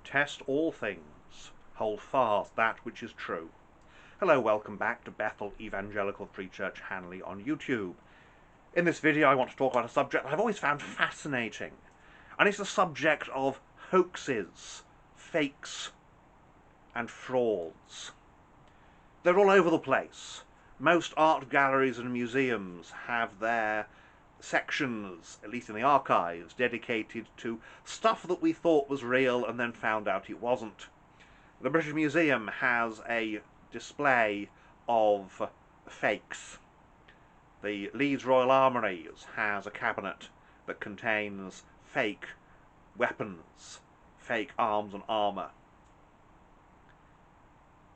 Test all things. Hold fast that which is true. Hello, welcome back to Bethel Evangelical Free Church Hanley on YouTube. In this video I want to talk about a subject I've always found fascinating, and it's the subject of hoaxes, fakes, and frauds. They're all over the place. Most art galleries and museums have their sections, at least in the archives, dedicated to stuff that we thought was real and then found out it wasn't. The British Museum has a display of fakes. The Leeds Royal Armouries has a cabinet that contains fake weapons, fake arms and armour.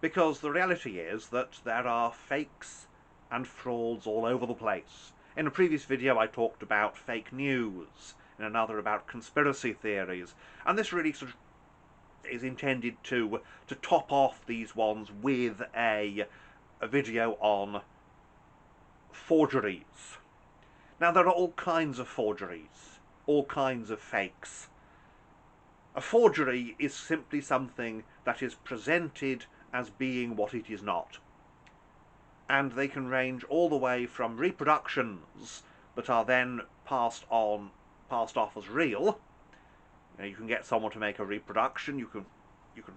Because the reality is that there are fakes and frauds all over the place. In a previous video I talked about fake news, in another about conspiracy theories, and this really sort of is intended to top off these ones with a video on forgeries. Now there are all kinds of forgeries, all kinds of fakes. A forgery is simply something that is presented as being what it is not. And they can range all the way from reproductions that are then passed off as real. You can get someone to make a reproduction. You can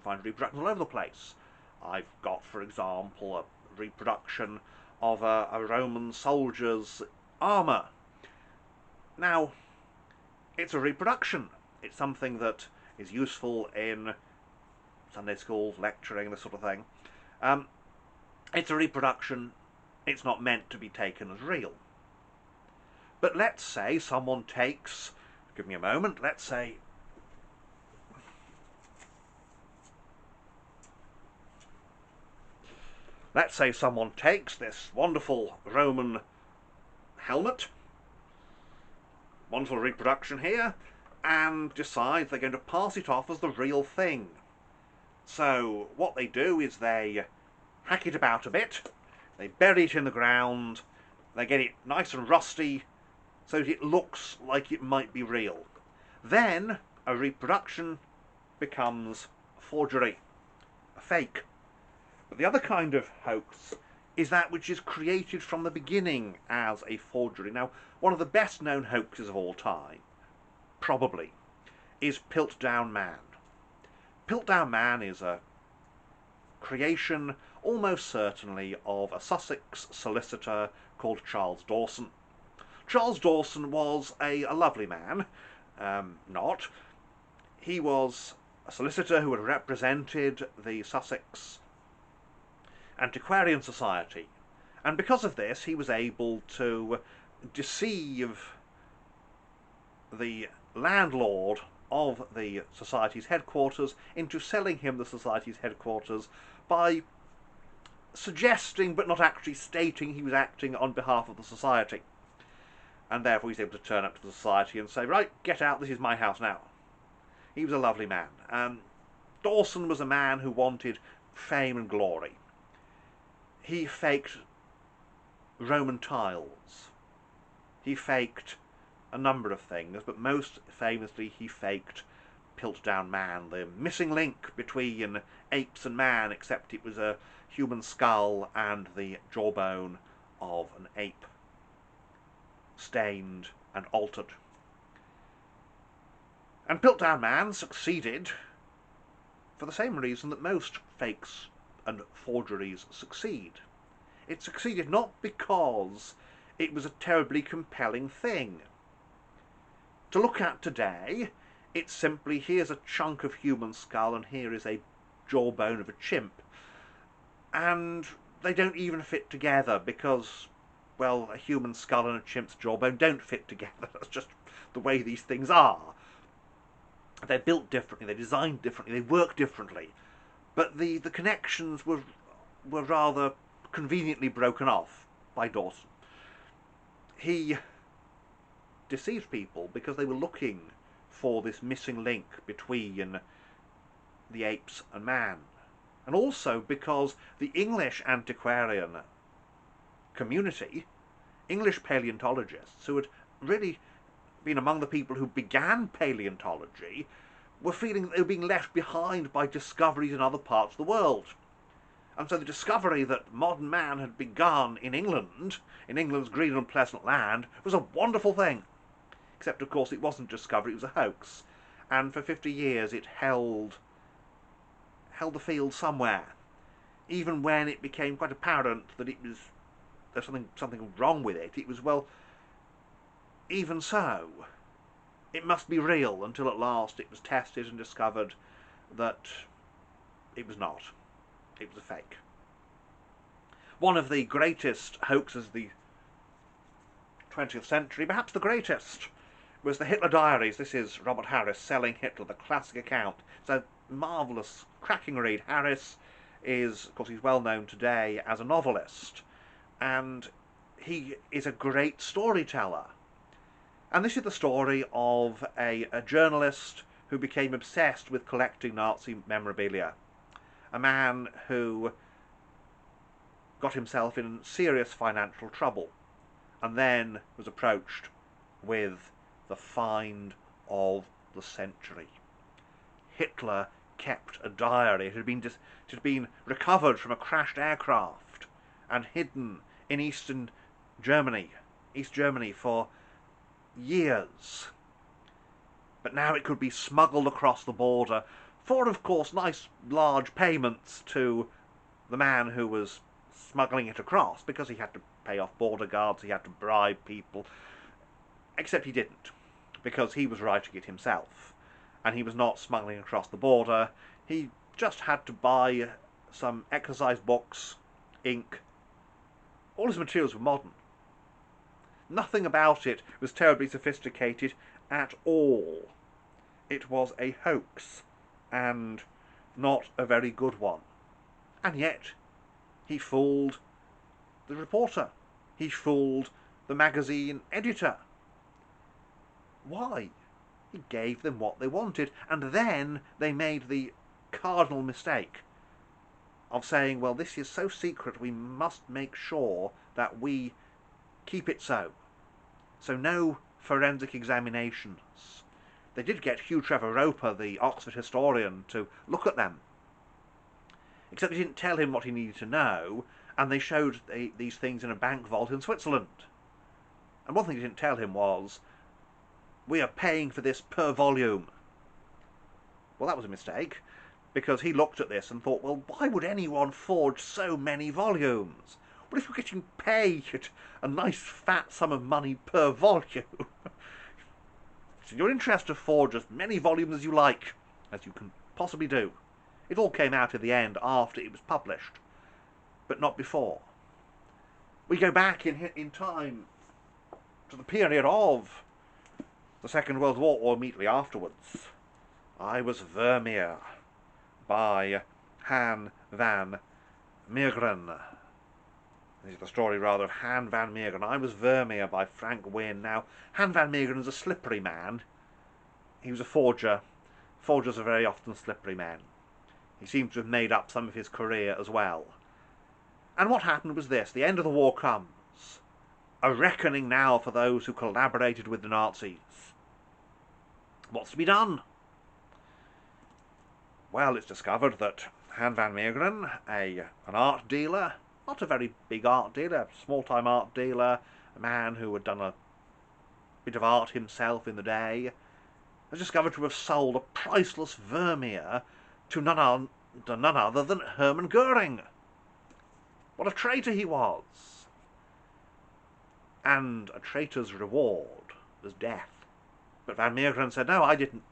find reproductions all over the place. I've got, for example, a reproduction of a Roman soldier's armour. Now, it's a reproduction. It's something that is useful in Sunday schools, lecturing, this sort of thing. It's a reproduction. It's not meant to be taken as real. But let's say someone takes, give me a moment, let's say someone takes this wonderful Roman helmet, wonderful reproduction here, and decides they're going to pass it off as the real thing. So what they do is they hack it about a bit, they bury it in the ground, they get it nice and rusty so that it looks like it might be real. Then a reproduction becomes a forgery, a fake. But the other kind of hoax is that which is created from the beginning as a forgery. Now, one of the best known hoaxes of all time, probably, is Piltdown Man. Piltdown Man is a creation, almost certainly, of a Sussex solicitor called Charles Dawson. Charles Dawson was a lovely man. Not. He was a solicitor who had represented the Sussex Antiquarian Society, and because of this he was able to deceive the landlord of the Society's headquarters into selling him the Society's headquarters by suggesting but not actually stating he was acting on behalf of the Society. And therefore he's able to turn up to the Society and say, right, get out, this is my house now. He was a lovely man. Dawson was a man who wanted fame and glory. He faked Roman tiles. He faked a number of things, but most famously he faked Piltdown Man, the missing link between apes and man, except it was a human skull and the jawbone of an ape, stained and altered. And Piltdown Man succeeded for the same reason that most fakes and forgeries succeed. It succeeded not because it was a terribly compelling thing. To look at today, it's simply, here's a chunk of human skull and here is a jawbone of a chimp. And they don't even fit together because, well, a human skull and a chimp's jawbone don't fit together. That's just the way these things are. They're built differently, they're designed differently, they work differently. But the connections were rather conveniently broken off by Dawson. He deceived people because they were looking for this missing link between the apes and man. And also because the English antiquarian community, English paleontologists, who had really been among the people who began paleontology, were feeling that they were being left behind by discoveries in other parts of the world. And so the discovery that modern man had begun in England, in England's green and pleasant land, was a wonderful thing. Except, of course, it wasn't a discovery, it was a hoax. And for 50 years it held the field somewhere. Even when it became quite apparent that there's something wrong with it, it was, well, even so, it must be real, until at last it was tested and discovered that it was not. It was a fake. One of the greatest hoaxes of the 20th century, perhaps the greatest, was the Hitler Diaries. This is Robert Harris selling Hitler, the classic account. It's a marvellous, cracking read. Harris is, of course, he's well known today as a novelist, and he is a great storyteller. And this is the story of a journalist who became obsessed with collecting Nazi memorabilia. A man who got himself in serious financial trouble and then was approached with the find of the century. Hitler kept a diary. It had been recovered from a crashed aircraft and hidden in East Germany for years. But now it could be smuggled across the border for, of course, nice large payments to the man who was smuggling it across, because he had to pay off border guards, he had to bribe people. Except he didn't, because he was writing it himself, and he was not smuggling across the border. He just had to buy some exercise books, ink. All his materials were modern. Nothing about it was terribly sophisticated at all. It was a hoax, and not a very good one. And yet, he fooled the reporter. He fooled the magazine editor. Why? He gave them what they wanted, and then they made the cardinal mistake of saying, well, this is so secret, we must make sure that we keep it so. So no forensic examinations. They did get Hugh Trevor Roper, the Oxford historian, to look at them. Except they didn't tell him what he needed to know, and they showed these things in a bank vault in Switzerland. And one thing they didn't tell him was, we are paying for this per volume. Well, that was a mistake, because he looked at this and thought, well, why would anyone forge so many volumes? Well, if you're getting paid a nice fat sum of money per volume, it's in your interest to forge as many volumes as you like, as you can possibly do. It all came out in the end after it was published, but not before. We go back in time to the period of the Second World War, or immediately afterwards. I Was Vermeer by Han van Meegeren. This is the story, rather, of Han van Meegeren. I Was Vermeer by Frank Wynne. Now, Han van Meegeren is a slippery man. He was a forger. Forgers are very often slippery men. He seems to have made up some of his career as well. And what happened was this. The end of the war comes. A reckoning now for those who collaborated with the Nazis. What's to be done? Well, it's discovered that Han van Meegeren, an art dealer, not a very big art dealer, a small-time art dealer, a man who had done a bit of art himself in the day, has discovered to have sold a priceless Vermeer to none other than Hermann Goering. What a traitor he was! And a traitor's reward was death. But van Meegeren said, no, I didn't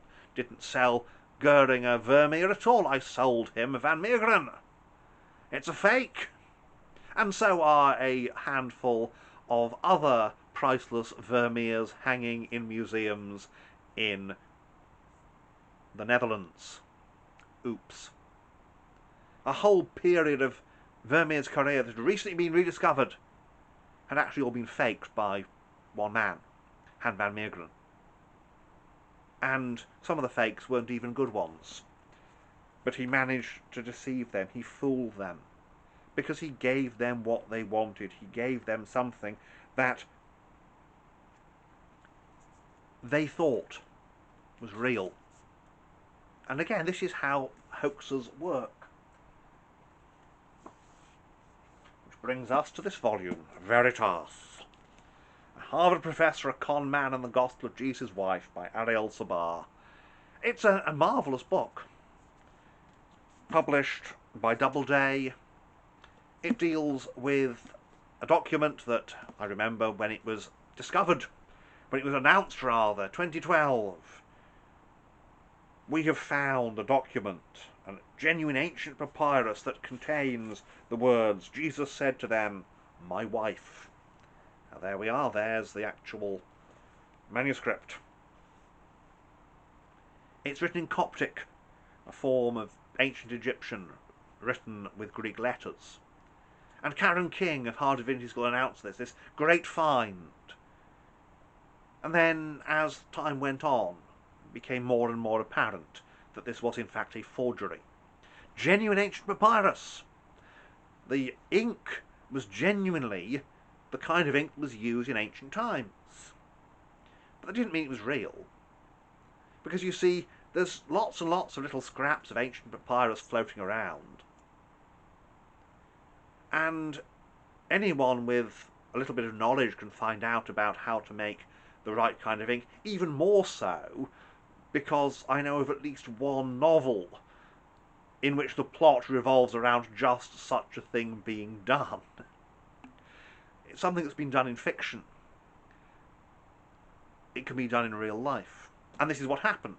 sell Goering a Vermeer at all. I sold him a van Meegeren. It's a fake. And so are a handful of other priceless Vermeers hanging in museums in the Netherlands. Oops. A whole period of Vermeer's career that had recently been rediscovered had actually all been faked by one man, Han van Meegeren. And some of the fakes weren't even good ones. But he managed to deceive them, he fooled them, because he gave them what they wanted. He gave them something that they thought was real. And again, this is how hoaxes work. Which brings us to this volume, Veritas. A Harvard professor, a con man, and the Gospel of Jesus' wife by Ariel Sabar. It's a marvellous book. Published by Doubleday. It deals with a document that I remember when it was discovered, when it was announced rather, 2012. We have found a document, a genuine ancient papyrus that contains the words, Jesus said to them, my wife. Now there we are, there's the actual manuscript. It's written in Coptic, a form of ancient Egyptian written with Greek letters. And Karen King of Harvard Divinity School announced this great find. And then, as time went on, it became more and more apparent that this was in fact a forgery. Genuine ancient papyrus. The ink was genuinely the kind of ink that was used in ancient times. But that didn't mean it was real. Because you see, there's lots and lots of little scraps of ancient papyrus floating around. And anyone with a little bit of knowledge can find out about how to make the right kind of ink, even more so because I know of at least one novel in which the plot revolves around just such a thing being done. It's something that's been done in fiction. It can be done in real life. And this is what happened.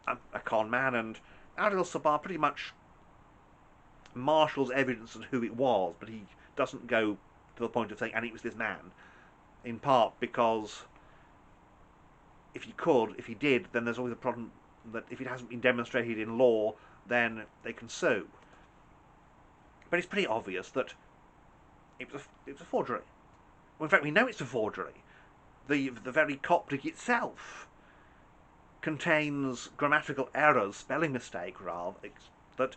A con man, and Ariel Sabar pretty much marshals evidence of who it was, but he doesn't go to the point of saying, and it was this man, in part because if he did, then there's always a problem that if it hasn't been demonstrated in law, then they can sue. But it's pretty obvious that it was a forgery. Well, in fact, we know it's a forgery. The very Coptic itself contains grammatical errors, spelling mistake rather, that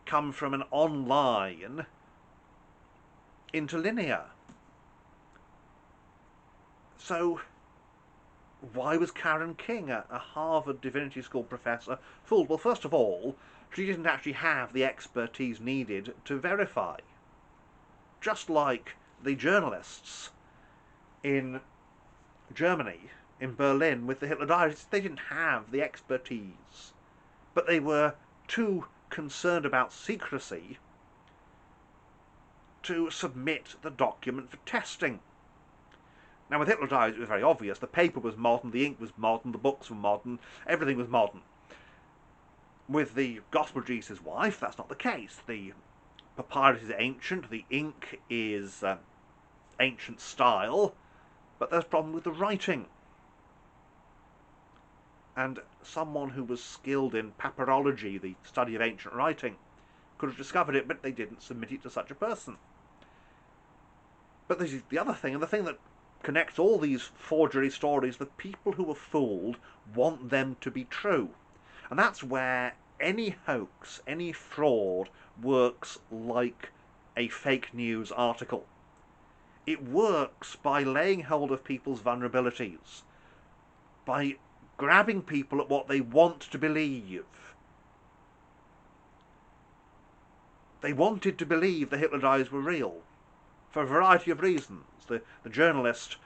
come from an online interlinear. So why was Karen King, a Harvard Divinity School professor, fooled? Well, first of all, she didn't actually have the expertise needed to verify. Just like the journalists in Germany, in Berlin, with the Hitler Diaries, they didn't have the expertise. But they were too concerned about secrecy to submit the document for testing. Now, with Hitler Diaries, it was very obvious. The paper was modern, the ink was modern, the books were modern, everything was modern. With the Gospel of Jesus' wife, that's not the case. The papyrus is ancient, the ink is ancient style, but there's a problem with the writing. And someone who was skilled in papyrology, the study of ancient writing, could have discovered it, but they didn't submit it to such a person. But this is the other thing, and the thing that connects all these forgery stories, the people who were fooled want them to be true. And that's where any hoax, any fraud works like a fake news article. It works by laying hold of people's vulnerabilities, by grabbing people at what they want to believe. They wanted to believe the Hitler Diaries were real, for a variety of reasons. The journalist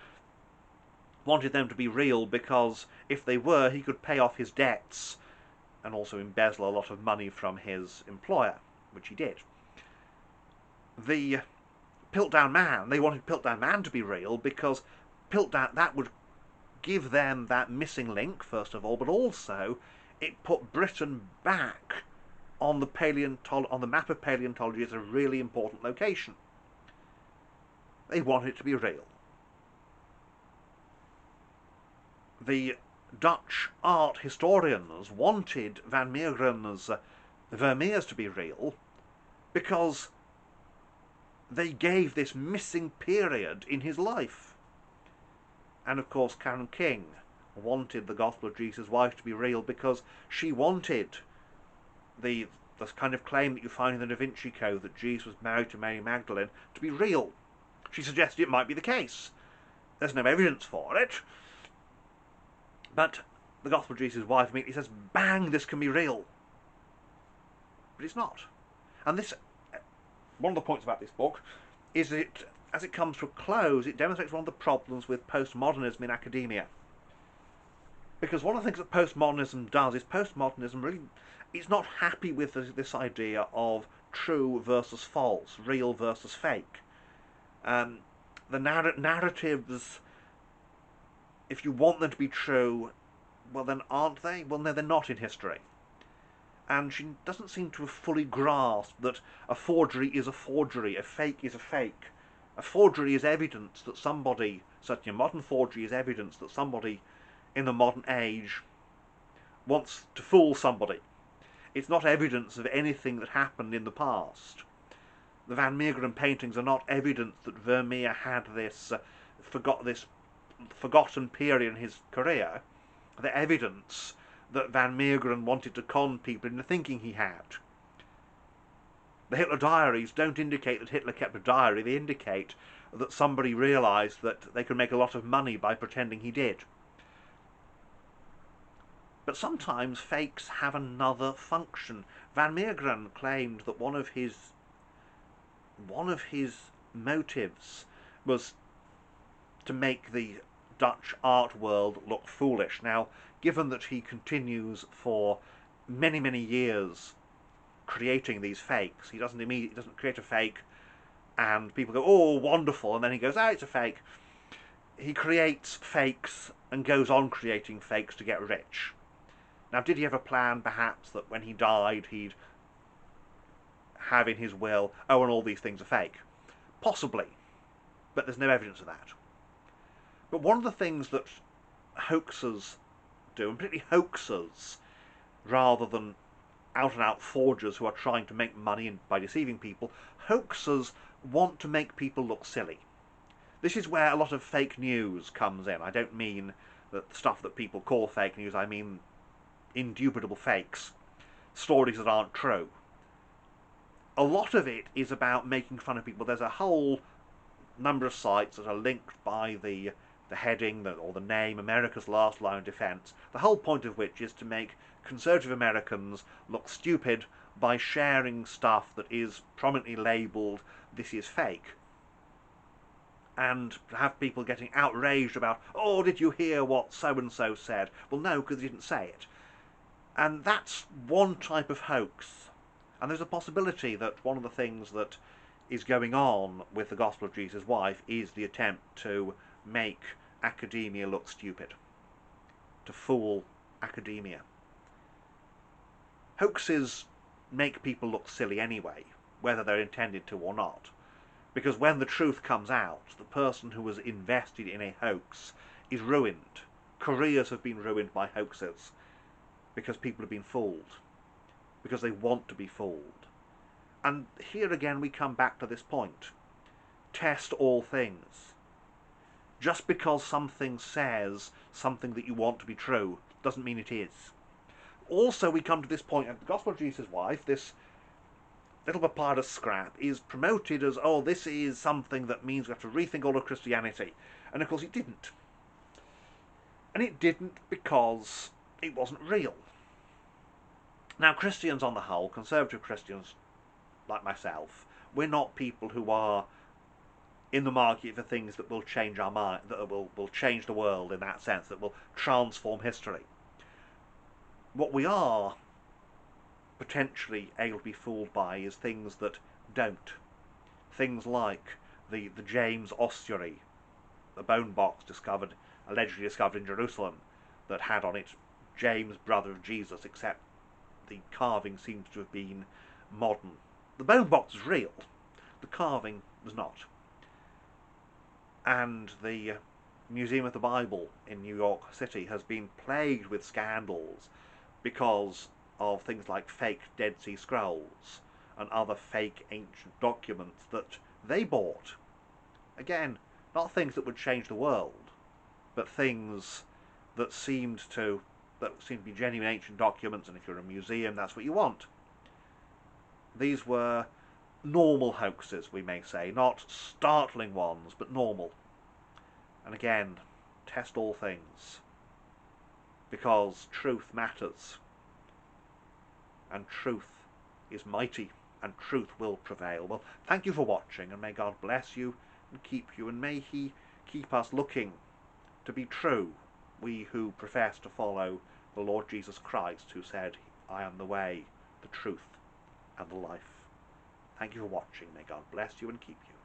wanted them to be real because if they were, he could pay off his debts and also embezzle a lot of money from his employer, which he did. The Piltdown Man, they wanted Piltdown Man to be real because that would give them that missing link, first of all, but also it put Britain back on the map of paleontology as a really important location. They wanted it to be real. The Dutch art historians wanted Van Meegeren's Vermeers to be real because they gave this missing period in his life. And of course Karen King wanted the Gospel of Jesus' wife to be real because she wanted the kind of claim that you find in the Da Vinci Code that Jesus was married to Mary Magdalene to be real. She suggested it might be the case. There's no evidence for it. But the Gospel of Jesus' wife immediately says, bang, this can be real. But it's not. And this, one of the points about this book, is that as it comes to a close, it demonstrates one of the problems with postmodernism in academia. Because one of the things that postmodernism does is postmodernism really, it's not happy with this idea of true versus false, real versus fake. The narratives, if you want them to be true, well then aren't they? Well no, they're not in history. And she doesn't seem to have fully grasped that a forgery is a forgery, a fake is a fake. A forgery is evidence that somebody, certainly a modern forgery is evidence that somebody in the modern age wants to fool somebody. It's not evidence of anything that happened in the past. The Van Meegeren paintings are not evidence that Vermeer had this forgotten period in his career. They're evidence that Van Meegeren wanted to con people into thinking he had. The Hitler Diaries don't indicate that Hitler kept a diary, they indicate that somebody realised that they could make a lot of money by pretending he did. But sometimes fakes have another function. Van Meegeren claimed that one of his motives was to make the Dutch art world look foolish. Now, given that he continues for many, many years creating these fakes, he doesn't create a fake and people go, oh, wonderful, and then he goes, ah, it's a fake. He creates fakes and goes on creating fakes to get rich. Now, did he have a plan, perhaps, that when he died he'd have in his will, oh, and all these things are fake? Possibly, but there's no evidence of that. But one of the things that hoaxers do, and particularly hoaxers, rather than out-and-out forgers who are trying to make money by deceiving people, hoaxers want to make people look silly. This is where a lot of fake news comes in. I don't mean the stuff that people call fake news, I mean indubitable fakes, stories that aren't true. A lot of it is about making fun of people. There's a whole number of sites that are linked by the heading or the name America's Last Line of Defense, the whole point of which is to make conservative Americans look stupid by sharing stuff that is prominently labelled this is fake, and to have people getting outraged about, oh, did you hear what so-and-so said? Well, no, because they didn't say it. And that's one type of hoax. And there's a possibility that one of the things that is going on with the Gospel of Jesus' wife is the attempt to make academia look stupid, to fool academia. Hoaxes make people look silly anyway, whether they're intended to or not. Because when the truth comes out, the person who was invested in a hoax is ruined. Careers have been ruined by hoaxes because people have been fooled, because they want to be fooled. And here again we come back to this point. Test all things. Just because something says something that you want to be true doesn't mean it is. Also we come to this point, and the Gospel of Jesus' wife, this little papyrus scrap, is promoted as, oh, this is something that means we have to rethink all of Christianity. And of course it didn't. And it didn't because it wasn't real. Now, Christians on the whole, conservative Christians like myself, we're not people who are in the market for things that will change our mind, that will change the world in that sense, that will transform history. What we are potentially able to be fooled by is things that don't. Things like the James ossuary, the bone box allegedly discovered in Jerusalem, that had on it James, brother of Jesus, except the carving seems to have been modern. The bone box is real, the carving was not. And the Museum of the Bible in New York City has been plagued with scandals because of things like fake Dead Sea Scrolls and other fake ancient documents that they bought. Again, not things that would change the world, but things that seemed to be genuine ancient documents, and if you're a museum, that's what you want. These were normal hoaxes, we may say, not startling ones, but normal. And again, test all things. because truth matters, and truth is mighty, and truth will prevail. Well, thank you for watching, and may God bless you and keep you, and may he keep us looking to be true, we who profess to follow the Lord Jesus Christ, who said, I am the way, the truth, and the life. Thank you for watching. May God bless you and keep you.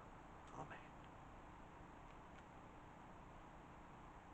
Amen.